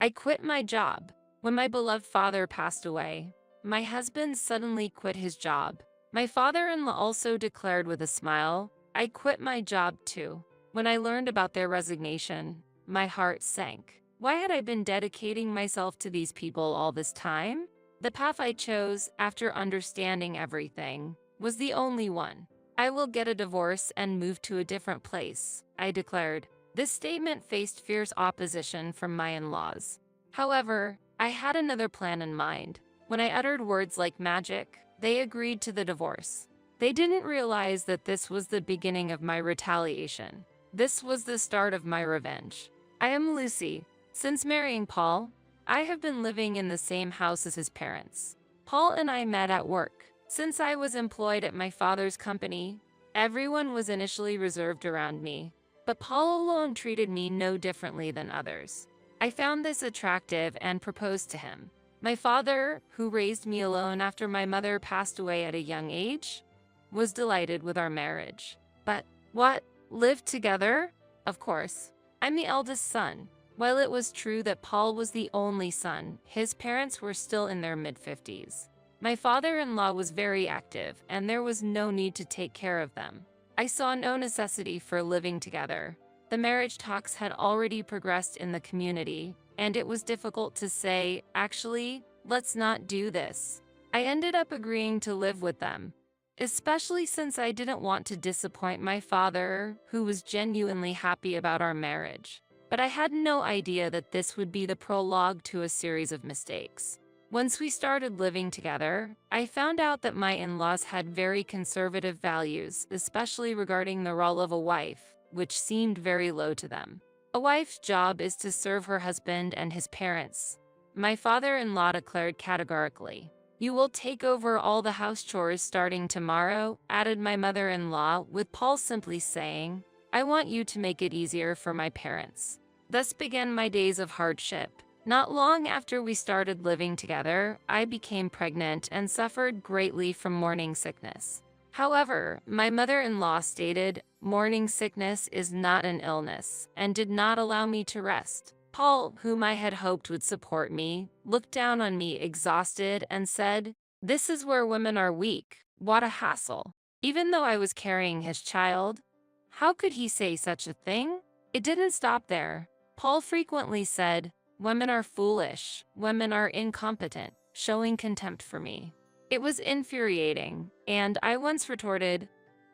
I quit my job. When my beloved father passed away, my husband suddenly quit his job. My father-in-law also declared with a smile, I quit my job too. When I learned about their resignation, my heart sank. Why had I been dedicating myself to these people all this time? The path I chose, after understanding everything, was the only one. I will get a divorce and move to a different place, I declared. This statement faced fierce opposition from my in-laws. However, I had another plan in mind. When I uttered words like magic, they agreed to the divorce. They didn't realize that this was the beginning of my retaliation. This was the start of my revenge. I am Lucy. Since marrying Paul, I have been living in the same house as his parents. Paul and I met at work. Since I was employed at my father's company, everyone was initially reserved around me, but Paul alone treated me no differently than others. I found this attractive and proposed to him. My father, who raised me alone after my mother passed away at a young age, was delighted with our marriage. But what? Lived together? Of course. I'm the eldest son. While it was true that Paul was the only son, his parents were still in their mid-50s. My father-in-law was very active, and there was no need to take care of them. I saw no necessity for living together. The marriage talks had already progressed in the community, and it was difficult to say, actually, let's not do this. I ended up agreeing to live with them, especially since I didn't want to disappoint my father, who was genuinely happy about our marriage. But I had no idea that this would be the prologue to a series of mistakes. Once we started living together, I found out that my in-laws had very conservative values, especially regarding the role of a wife, which seemed very low to them. A wife's job is to serve her husband and his parents. My father-in-law declared categorically. You will take over all the house chores starting tomorrow, added my mother-in-law, with Paul simply saying, I want you to make it easier for my parents. Thus began my days of hardship. Not long after we started living together, I became pregnant and suffered greatly from morning sickness. However, my mother-in-law stated, morning sickness is not an illness, and did not allow me to rest. Paul, whom I had hoped would support me, looked down on me exhausted and said, this is where women are weak. What a hassle. Even though I was carrying his child, how could he say such a thing? It didn't stop there. Paul frequently said, women are foolish, women are incompetent, showing contempt for me. It was infuriating, and I once retorted,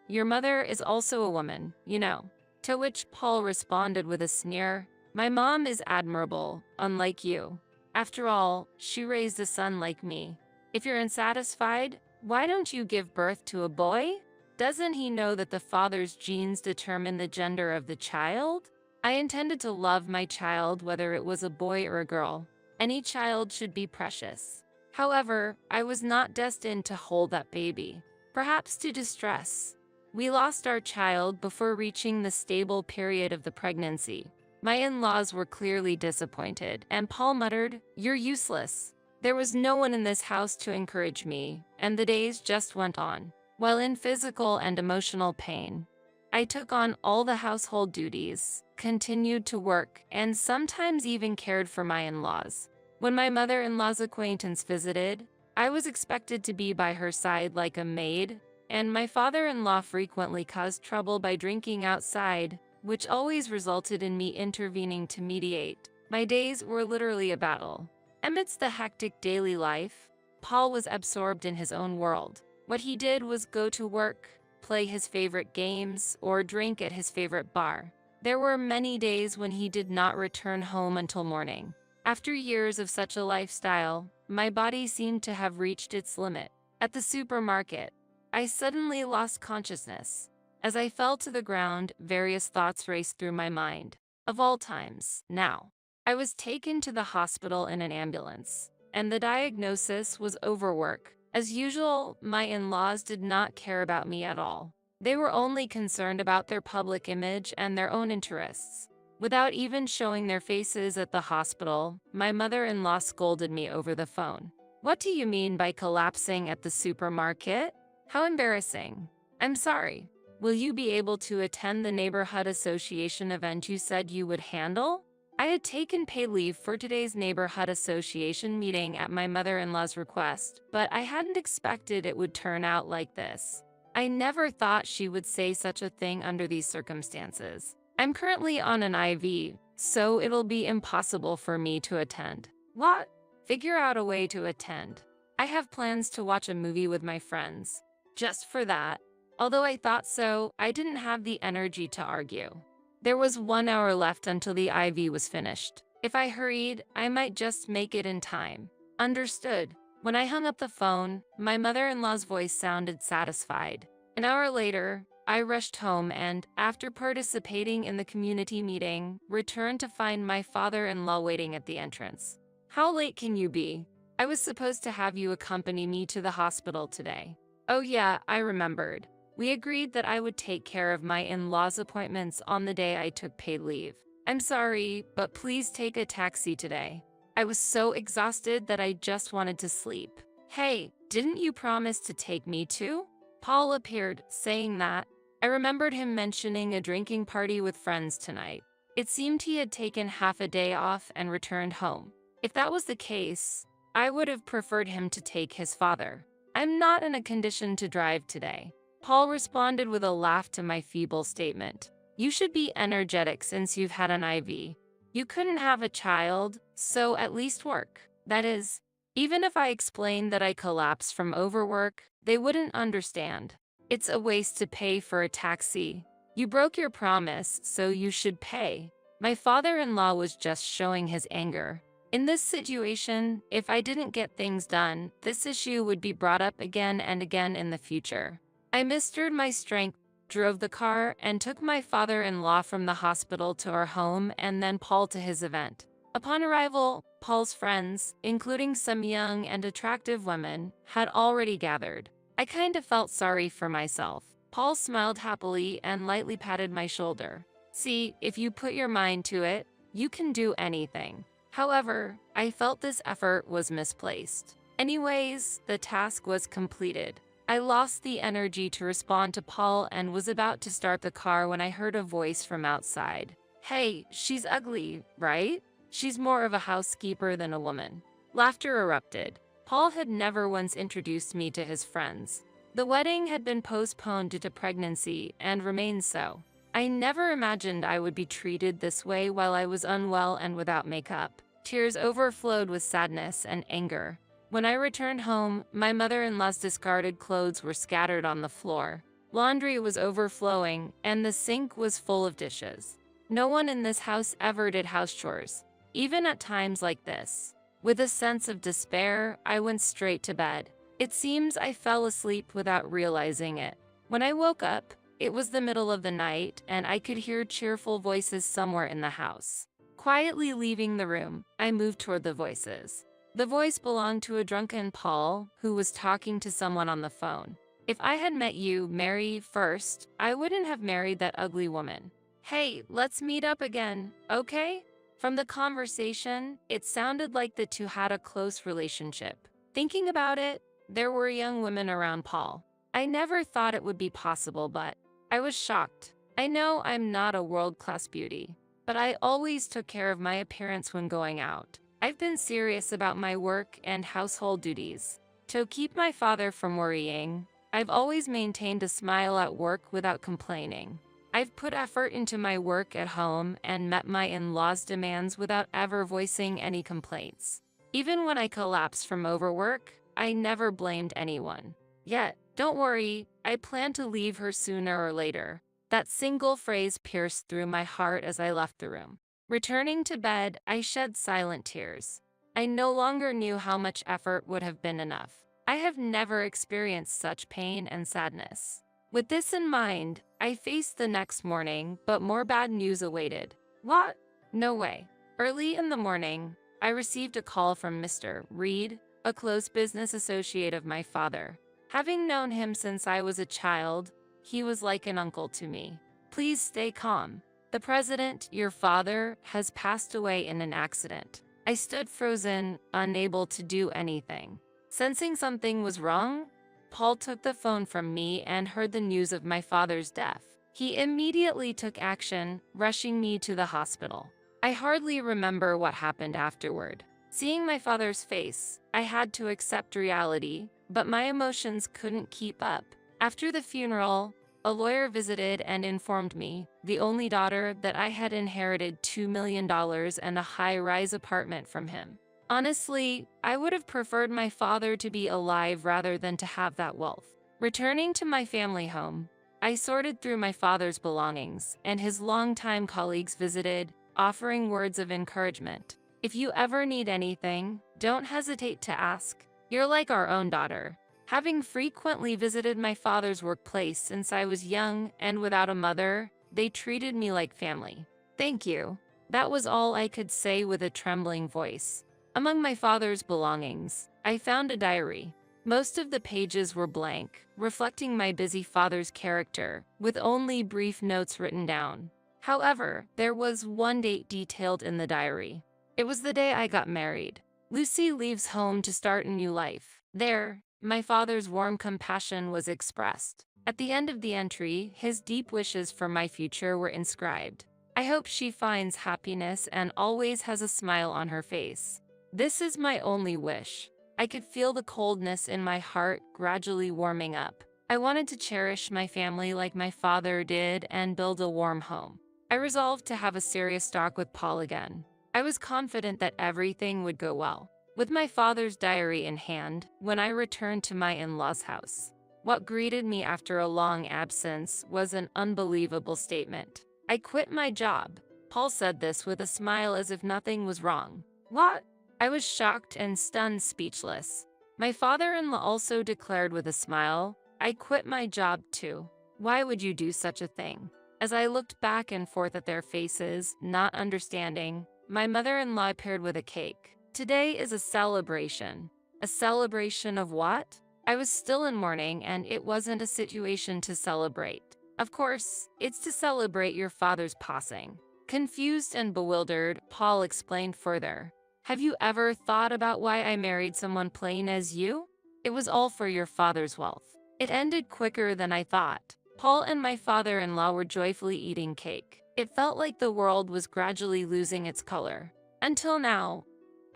your mother is also a woman, you know. To which Paul responded with a sneer, my mom is admirable, unlike you. After all, she raised a son like me. If you're unsatisfied, why don't you give birth to a boy? Doesn't he know that the father's genes determine the gender of the child? I intended to love my child whether it was a boy or a girl. Any child should be precious. However, I was not destined to hold that baby. Perhaps to distress. We lost our child before reaching the stable period of the pregnancy. My in-laws were clearly disappointed, and Paul muttered, you're useless. There was no one in this house to encourage me, and the days just went on. While in physical and emotional pain, I took on all the household duties, continued to work, and sometimes even cared for my in-laws. When my mother-in-law's acquaintance visited, I was expected to be by her side like a maid, and my father-in-law frequently caused trouble by drinking outside, which always resulted in me intervening to mediate. My days were literally a battle. Amidst the hectic daily life, Paul was absorbed in his own world. What he did was go to work, play his favorite games, or drink at his favorite bar. There were many days when he did not return home until morning. After years of such a lifestyle, my body seemed to have reached its limit. At the supermarket, I suddenly lost consciousness. As I fell to the ground, various thoughts raced through my mind. Of all times, now. I was taken to the hospital in an ambulance, and the diagnosis was overwork. As usual, my in-laws did not care about me at all. They were only concerned about their public image and their own interests. Without even showing their faces at the hospital, my mother-in-law scolded me over the phone. What do you mean by collapsing at the supermarket? How embarrassing. I'm sorry. Will you be able to attend the neighborhood association event you said you would handle? I had taken paid leave for today's neighborhood association meeting at my mother-in-law's request, but I hadn't expected it would turn out like this. I never thought she would say such a thing under these circumstances. I'm currently on an IV, so it'll be impossible for me to attend. What? Figure out a way to attend. I have plans to watch a movie with my friends. Just for that. Although I thought so, I didn't have the energy to argue. There was 1 hour left until the IV was finished. If I hurried, I might just make it in time. Understood. When I hung up the phone, my mother-in-law's voice sounded satisfied. An hour later, I rushed home and, after participating in the community meeting, returned to find my father-in-law waiting at the entrance. How late can you be? I was supposed to have you accompany me to the hospital today. Oh yeah, I remembered. We agreed that I would take care of my in-laws' appointments on the day I took paid leave. I'm sorry, but please take a taxi today. I was so exhausted that I just wanted to sleep. Hey, didn't you promise to take me too? Paul appeared, saying that. I remembered him mentioning a drinking party with friends tonight. It seemed he had taken half a day off and returned home. If that was the case, I would have preferred him to take his father. I'm not in a condition to drive today. Paul responded with a laugh to my feeble statement. You should be energetic since you've had an IV. You couldn't have a child, so at least work. That is, even if I explained that I collapsed from overwork, they wouldn't understand. It's a waste to pay for a taxi. You broke your promise, so you should pay. My father-in-law was just showing his anger. In this situation, if I didn't get things done, this issue would be brought up again and again in the future. I mustered my strength, drove the car, and took my father-in-law from the hospital to our home and then Paul to his event. Upon arrival, Paul's friends, including some young and attractive women, had already gathered. I kind of felt sorry for myself. Paul smiled happily and lightly patted my shoulder. See, if you put your mind to it, you can do anything. However, I felt this effort was misplaced. Anyways, the task was completed. I lost the energy to respond to Paul and was about to start the car when I heard a voice from outside. Hey, she's ugly, right? She's more of a housekeeper than a woman. Laughter erupted. Paul had never once introduced me to his friends. The wedding had been postponed due to pregnancy and remained so. I never imagined I would be treated this way while I was unwell and without makeup. Tears overflowed with sadness and anger. When I returned home, my mother-in-law's discarded clothes were scattered on the floor. Laundry was overflowing, and the sink was full of dishes. No one in this house ever did house chores, even at times like this. With a sense of despair, I went straight to bed. It seems I fell asleep without realizing it. When I woke up, it was the middle of the night, and I could hear cheerful voices somewhere in the house. Quietly leaving the room, I moved toward the voices. The voice belonged to a drunken Paul, who was talking to someone on the phone. If I had met you, Mary, first, I wouldn't have married that ugly woman. Hey, let's meet up again, okay? From the conversation, it sounded like the two had a close relationship. Thinking about it, there were young women around Paul. I never thought it would be possible, but I was shocked. I know I'm not a world-class beauty, but I always took care of my appearance when going out. I've been serious about my work and household duties. To keep my father from worrying, I've always maintained a smile at work without complaining. I've put effort into my work at home and met my in-laws' demands without ever voicing any complaints. Even when I collapsed from overwork, I never blamed anyone. Yet, don't worry, I plan to leave her sooner or later. That single phrase pierced through my heart as I left the room. Returning to bed, I shed silent tears. I no longer knew how much effort would have been enough. I have never experienced such pain and sadness. With this in mind, I faced the next morning, but more bad news awaited. What? No way. Early in the morning, I received a call from Mr. Reed, a close business associate of my father. Having known him since I was a child, he was like an uncle to me. Please stay calm. The president, your father, has passed away in an accident. I stood frozen, unable to do anything. Sensing something was wrong, Paul took the phone from me and heard the news of my father's death. He immediately took action, rushing me to the hospital. I hardly remember what happened afterward. Seeing my father's face, I had to accept reality, but my emotions couldn't keep up. After the funeral, a lawyer visited and informed me, the only daughter, that I had inherited $2 million and a high-rise apartment from him. Honestly, I would have preferred my father to be alive rather than to have that wealth. Returning to my family home, I sorted through my father's belongings, and his longtime colleagues visited, offering words of encouragement. If you ever need anything, don't hesitate to ask. You're like our own daughter. Having frequently visited my father's workplace since I was young and without a mother, they treated me like family. Thank you. That was all I could say with a trembling voice. Among my father's belongings, I found a diary. Most of the pages were blank, reflecting my busy father's character, with only brief notes written down. However, there was one date detailed in the diary. It was the day I got married. Lucy leaves home to start a new life. There, my father's warm compassion was expressed. At the end of the entry, his deep wishes for my future were inscribed. I hope she finds happiness and always has a smile on her face. This is my only wish. I could feel the coldness in my heart gradually warming up. I wanted to cherish my family like my father did and build a warm home. I resolved to have a serious talk with Paul again. I was confident that everything would go well. With my father's diary in hand, when I returned to my in-laws' house, what greeted me after a long absence was an unbelievable statement. I quit my job. Paul said this with a smile as if nothing was wrong. What? I was shocked and stunned, speechless. My father-in-law also declared with a smile, I quit my job too. Why would you do such a thing? As I looked back and forth at their faces, not understanding, my mother-in-law appeared with a cake. Today is a celebration. A celebration of what? I was still in mourning, and it wasn't a situation to celebrate. Of course, it's to celebrate your father's passing. Confused and bewildered, Paul explained further. Have you ever thought about why I married someone plain as you? It was all for your father's wealth. It ended quicker than I thought. Paul and my father-in-law were joyfully eating cake. It felt like the world was gradually losing its color. Until now,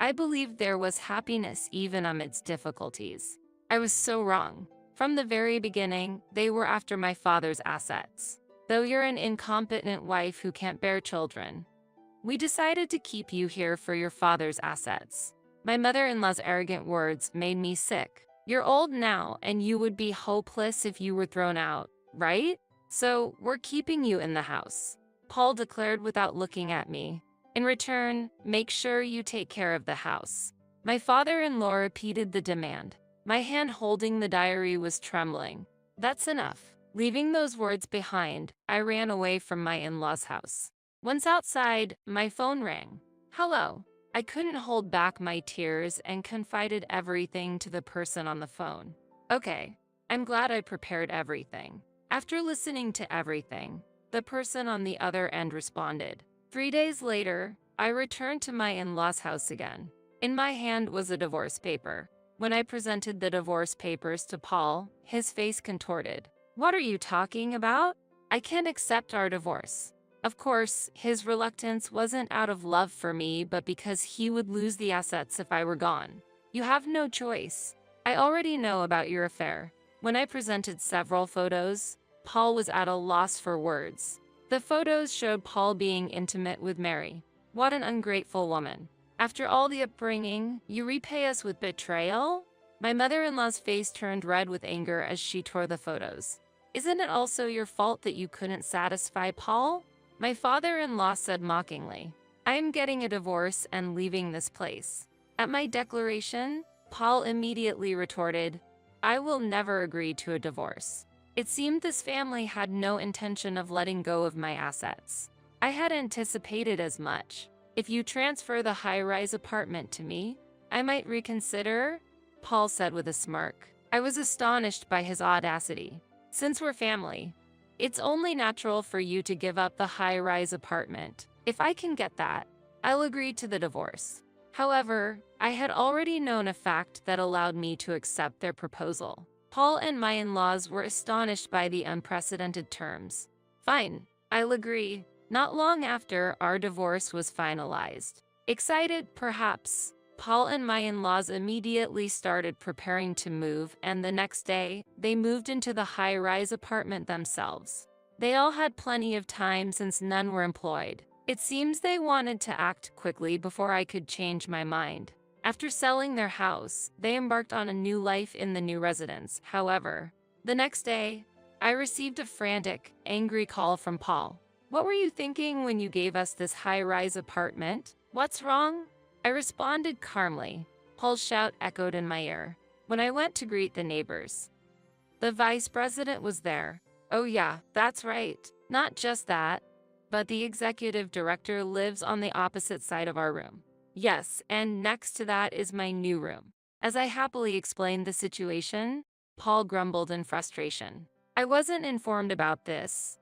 I believed there was happiness even amidst difficulties. I was so wrong. From the very beginning, they were after my father's assets. Though you're an incompetent wife who can't bear children, we decided to keep you here for your father's assets. My mother-in-law's arrogant words made me sick. You're old now, and you would be hopeless if you were thrown out, right? So, we're keeping you in the house, Paul declared without looking at me. In return, make sure you take care of the house. My father-in-law repeated the demand. My hand holding the diary was trembling. That's enough. Leaving those words behind, I ran away from my in-laws' house. Once outside, my phone rang. Hello. I couldn't hold back my tears and confided everything to the person on the phone. Okay, I'm glad I prepared everything. After listening to everything, the person on the other end responded. 3 days later, I returned to my in-laws' house again. In my hand was a divorce paper. When I presented the divorce papers to Paul, his face contorted. What are you talking about? I can't accept our divorce. Of course, his reluctance wasn't out of love for me, but because he would lose the assets if I were gone. You have no choice. I already know about your affair. When I presented several photos, Paul was at a loss for words. The photos showed Paul being intimate with Mary. What an ungrateful woman. After all the upbringing, you repay us with betrayal? My mother-in-law's face turned red with anger as she tore the photos. Isn't it also your fault that you couldn't satisfy Paul? My father-in-law said mockingly, I am getting a divorce and leaving this place. At my declaration, Paul immediately retorted, I will never agree to a divorce. It seemed this family had no intention of letting go of my assets. I had anticipated as much. If you transfer the high-rise apartment to me, I might reconsider, Paul said with a smirk. I was astonished by his audacity. Since we're family, it's only natural for you to give up the high-rise apartment. If I can get that, I'll agree to the divorce. However, I had already known a fact that allowed me to accept their proposal. Paul and my in-laws were astonished by the unprecedented terms. Fine, I'll agree. Not long after, our divorce was finalized. Excited, perhaps, Paul and my in-laws immediately started preparing to move, and the next day, they moved into the high-rise apartment themselves. They all had plenty of time since none were employed. It seems they wanted to act quickly before I could change my mind. After selling their house, they embarked on a new life in the new residence. However, the next day, I received a frantic, angry call from Paul. "What were you thinking when you gave us this high-rise apartment? What's wrong?" I responded calmly. Paul's shout echoed in my ear. When I went to greet the neighbors, the vice president was there. "Oh yeah, that's right. Not just that, but the executive director lives on the opposite side of our room. Yes, and next to that is my new room." As I happily explained the situation, Paul grumbled in frustration. "I wasn't informed about this.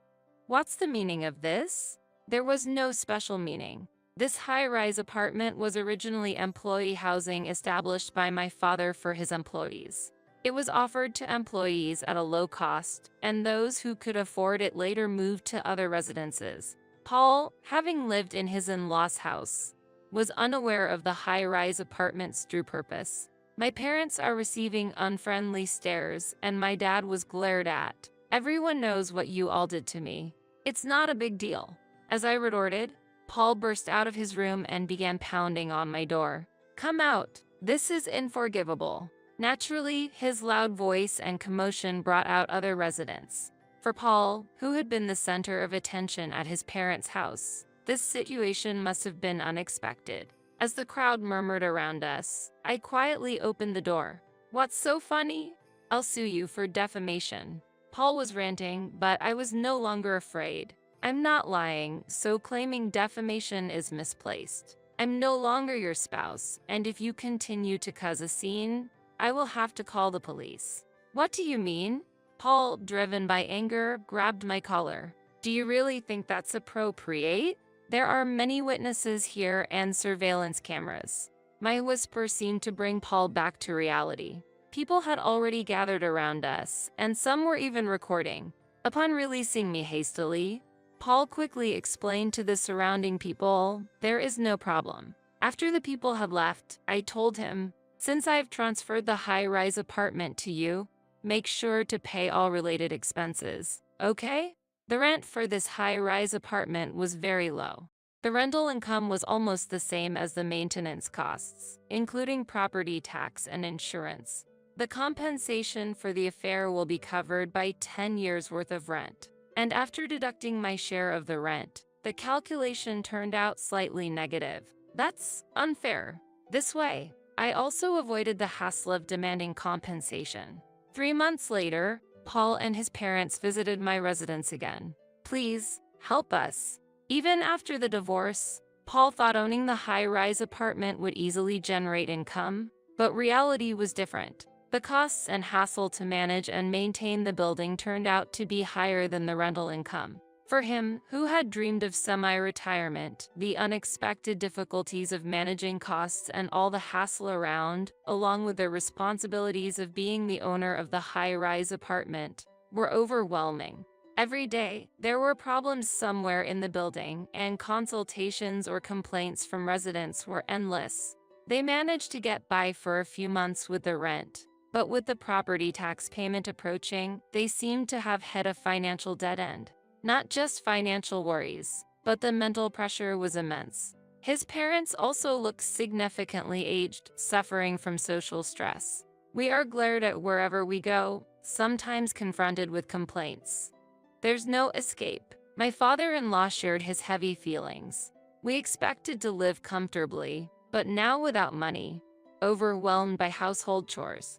What's the meaning of this?" There was no special meaning. This high-rise apartment was originally employee housing established by my father for his employees. It was offered to employees at a low cost, and those who could afford it later moved to other residences. Paul, having lived in his in-law's house, was unaware of the high-rise apartment's true purpose. My parents are receiving unfriendly stares, and my dad was glared at. "Everyone knows what you all did to me. It's not a big deal." As I retorted, Paul burst out of his room and began pounding on my door. "Come out. This is unforgivable." Naturally, his loud voice and commotion brought out other residents. For Paul, who had been the center of attention at his parents' house, this situation must have been unexpected. As the crowd murmured around us, I quietly opened the door. "What's so funny? I'll sue you for defamation." Paul was ranting, but I was no longer afraid. "I'm not lying, so claiming defamation is misplaced. I'm no longer your spouse, and if you continue to cause a scene, I will have to call the police." "What do you mean?" Paul, driven by anger, grabbed my collar. "Do you really think that's appropriate? There are many witnesses here and surveillance cameras." My whisper seemed to bring Paul back to reality. People had already gathered around us, and some were even recording. Upon releasing me hastily, Paul quickly explained to the surrounding people, "There is no problem." After the people had left, I told him, "Since I've transferred the high-rise apartment to you, make sure to pay all related expenses, okay?" The rent for this high-rise apartment was very low. The rental income was almost the same as the maintenance costs, including property tax and insurance. The compensation for the affair will be covered by 10 years' worth of rent. And after deducting my share of the rent, the calculation turned out slightly negative. That's unfair. This way, I also avoided the hassle of demanding compensation. 3 months later, Paul and his parents visited my residence again. "Please, help us." Even after the divorce, Paul thought owning the high-rise apartment would easily generate income, but reality was different. The costs and hassle to manage and maintain the building turned out to be higher than the rental income. For him, who had dreamed of semi-retirement, the unexpected difficulties of managing costs and all the hassle around, along with the responsibilities of being the owner of the high-rise apartment, were overwhelming. Every day, there were problems somewhere in the building, and consultations or complaints from residents were endless. They managed to get by for a few months with the rent. But with the property tax payment approaching, they seemed to have hit a financial dead end. Not just financial worries, but the mental pressure was immense. His parents also looked significantly aged, suffering from social stress. We are glared at wherever we go, sometimes confronted with complaints. There's no escape. My father-in-law shared his heavy feelings. We expected to live comfortably, but now without money, overwhelmed by household chores.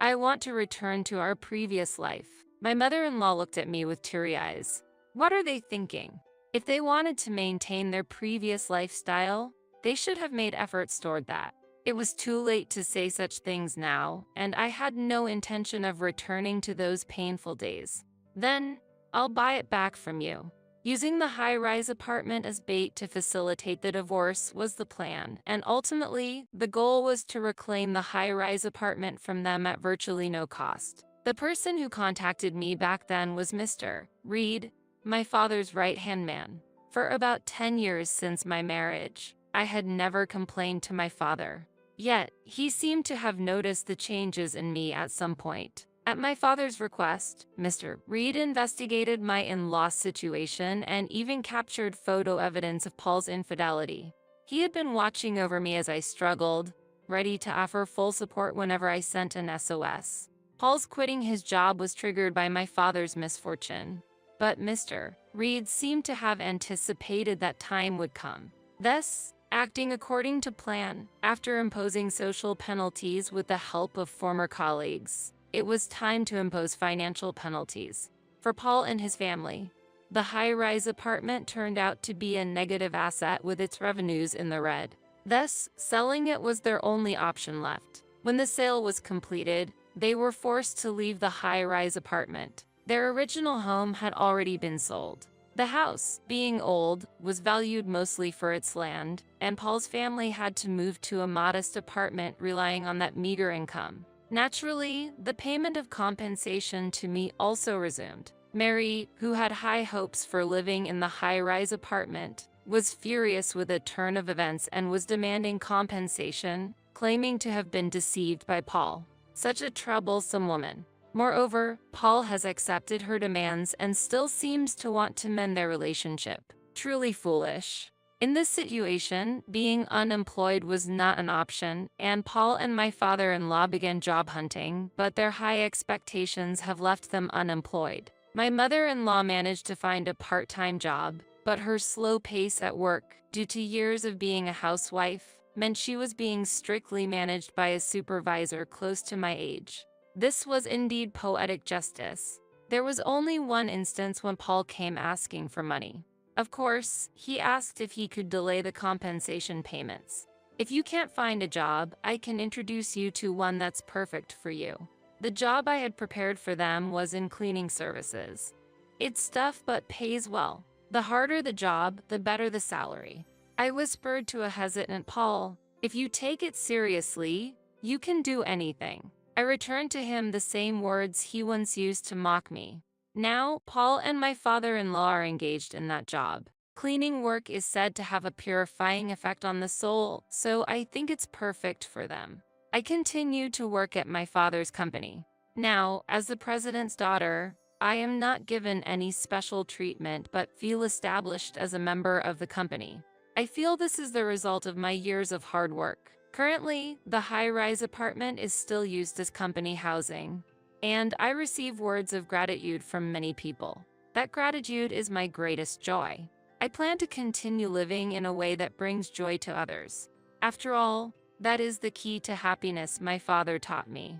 "I want to return to our previous life." My mother-in-law looked at me with teary eyes. What are they thinking? If they wanted to maintain their previous lifestyle, they should have made efforts toward that. It was too late to say such things now, and I had no intention of returning to those painful days. "Then, I'll buy it back from you." Using the high-rise apartment as bait to facilitate the divorce was the plan, and ultimately, the goal was to reclaim the high-rise apartment from them at virtually no cost. The person who contacted me back then was Mr. Reed, my father's right-hand man. For about 10 years since my marriage, I had never complained to my father. Yet, he seemed to have noticed the changes in me at some point. At my father's request, Mr. Reed investigated my in-laws situation and even captured photo evidence of Paul's infidelity. He had been watching over me as I struggled, ready to offer full support whenever I sent an SOS. Paul's quitting his job was triggered by my father's misfortune. But Mr. Reed seemed to have anticipated that time would come. Thus, acting according to plan, after imposing social penalties with the help of former colleagues, it was time to impose financial penalties for Paul and his family. The high-rise apartment turned out to be a negative asset with its revenues in the red. Thus, selling it was their only option left. When the sale was completed, they were forced to leave the high-rise apartment. Their original home had already been sold. The house, being old, was valued mostly for its land, and Paul's family had to move to a modest apartment relying on that meager income. Naturally, the payment of compensation to me also resumed. Mary, who had high hopes for living in the high-rise apartment, was furious with a turn of events and was demanding compensation, claiming to have been deceived by Paul. Such a troublesome woman. Moreover, Paul has accepted her demands and still seems to want to mend their relationship. Truly foolish. In this situation, being unemployed was not an option, and Paul and my father-in-law began job hunting, but their high expectations have left them unemployed. My mother-in-law managed to find a part-time job, but her slow pace at work, due to years of being a housewife, meant she was being strictly managed by a supervisor close to my age. This was indeed poetic justice. There was only one instance when Paul came asking for money. Of course, he asked if he could delay the compensation payments. If you can't find a job, I can introduce you to one that's perfect for you. The job I had prepared for them was in cleaning services. It's tough but pays well. The harder the job, the better the salary. I whispered to a hesitant Paul, "If you take it seriously, you can do anything." I returned to him the same words he once used to mock me. Now, Paul and my father-in-law are engaged in that job. Cleaning work is said to have a purifying effect on the soul, so I think it's perfect for them. I continue to work at my father's company. Now, as the president's daughter, I am not given any special treatment but feel established as a member of the company. I feel this is the result of my years of hard work. Currently, the high-rise apartment is still used as company housing, and I receive words of gratitude from many people. That gratitude is my greatest joy. I plan to continue living in a way that brings joy to others. After all, that is the key to happiness my father taught me.